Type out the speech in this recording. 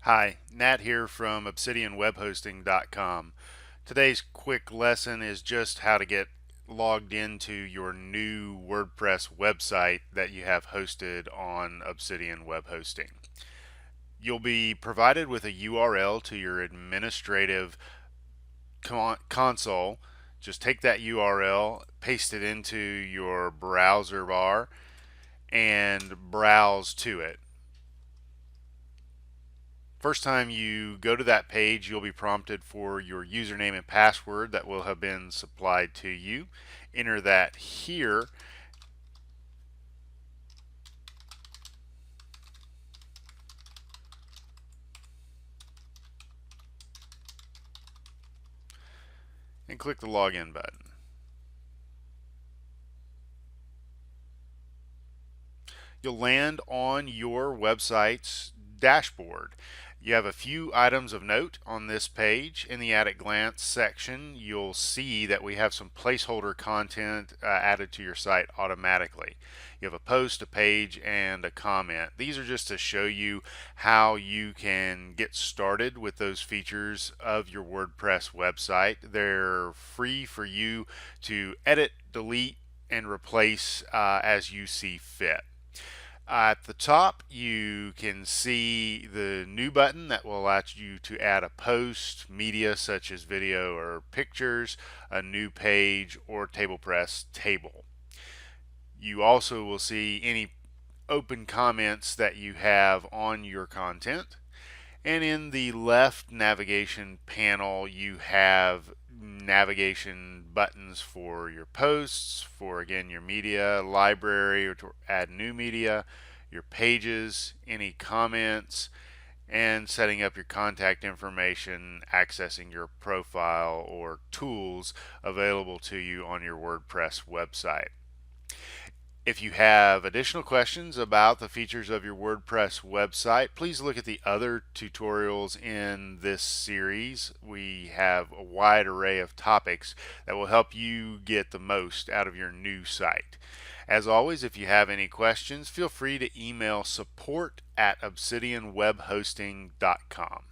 Hi, Nat here from obsidianwebhosting.com. Today's quick lesson is just how to get logged into your new WordPress website that you have hosted on Obsidian Web Hosting. You'll be provided with a URL to your administrative console. Just take that URL, paste it into your browser bar, and browse to it. First time you go to that page, you'll be prompted for your username and password that will have been supplied to you. Enter that here. And click the login button. You'll land on your website's dashboard. You have a few items of note on this page. In the At a Glance section, you'll see that we have some placeholder content added to your site automatically. You have a post, a page, and a comment. These are just to show you how you can get started with those features of your WordPress website. They're free for you to edit, delete, and replace as you see fit. At the top, you can see the new button that will allow you to add a post, media such as video or pictures, a new page, or TablePress table. You also will see any open comments that you have on your content. And in the left navigation panel, you have navigation buttons for your posts, for again your media library, or to add new media, your pages, any comments, and setting up your contact information, accessing your profile or tools available to you on your WordPress website. If you have additional questions about the features of your WordPress website, please look at the other tutorials in this series. We have a wide array of topics that will help you get the most out of your new site. As always, if you have any questions, feel free to email support@obsidianwebhosting.com.